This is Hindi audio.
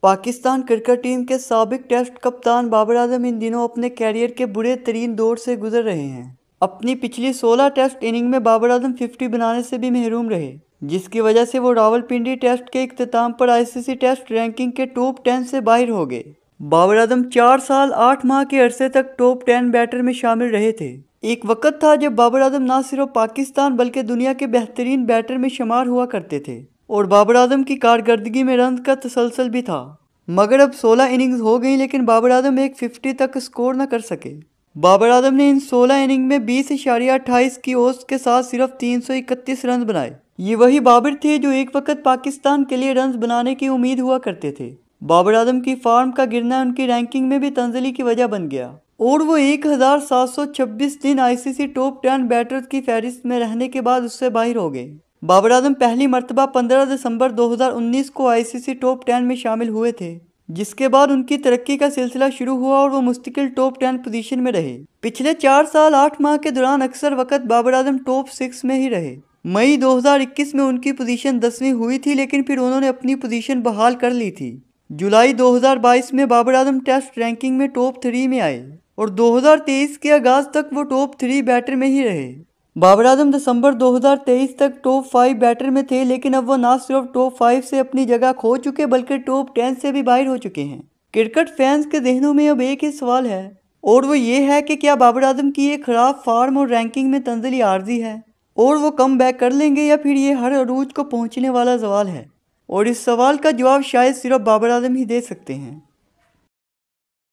पाकिस्तान क्रिकेट टीम के साबिक टेस्ट कप्तान बाबर आजम इन दिनों अपने कैरियर के बुरे तरीन दौर से गुजर रहे हैं। अपनी पिछली 16 टेस्ट इनिंग में बाबर आजम 50 बनाने से भी महरूम रहे, जिसकी वजह से वो रावलपिंडी टेस्ट के इख्तिताम पर आईसीसी टेस्ट रैंकिंग के टॉप 10 से बाहर हो गए। बाबर आजम 4 साल 8 माह के अरसे तक टॉप 10 बैटर में शामिल रहे थे। एक वक्त था जब बाबर आजम न सिर्फ पाकिस्तान बल्कि दुनिया के बेहतरीन बैटर में शुमार हुआ करते थे और बाबर आजम की कारकर्दगी में रन का तसलसल भी था। मगर अब 16 इनिंग्स हो गई लेकिन बाबर आजम एक 50 तक स्कोर न कर सके। बाबर आजम ने इन 16 इनिंग में 20.28 की औसत के साथ सिर्फ 331 रन बनाए। ये वही बाबर थे जो एक वक्त पाकिस्तान के लिए रन बनाने की उम्मीद हुआ करते थे। बाबर आजम की फॉर्म का गिरना उनकी रैंकिंग में भी तंजली की वजह बन गया और वो 1726 दिन आईसीसी टॉप 10 बैटर्स की फहरिस्त में रहने के बाद उससे बाहर हो गए। बाबर आजम पहली मर्तबा 15 दिसंबर 2019 को आईसीसी टॉप 10 में शामिल हुए थे, जिसके बाद उनकी तरक्की का सिलसिला शुरू हुआ और वो मुस्तकिल टॉप 10 पोजीशन में रहे। पिछले 4 साल 8 माह के दौरान अक्सर वक्त बाबर आजम टॉप 6 में ही रहे। मई 2021 में उनकी पोजीशन 10वीं हुई थी, लेकिन फिर उन्होंने अपनी पोजीशन बहाल कर ली थी। जुलाई 2022 में बाबर आजम टेस्ट रैंकिंग में टॉप 3 में आए और 2023 के आगाज तक वो टॉप 3 बैटर में ही रहे। बाबर आजम दिसंबर 2023 तक टॉप 5 बैटर में थे, लेकिन अब वो न सिर्फ टॉप 5 से अपनी जगह खो चुके बल्कि टॉप 10 से भी बाहर हो चुके हैं। क्रिकेट फैंस के जहनों में अब एक ही सवाल है और वो ये है कि क्या बाबर आजम की ये खराब फॉर्म और रैंकिंग में तंजली आर्जी है और वो कम बैक कर लेंगे या फिर ये हर अरूज को पहुंचने वाला सवाल है। और इस सवाल का जवाब शायद सिर्फ बाबर आजम ही दे सकते हैं।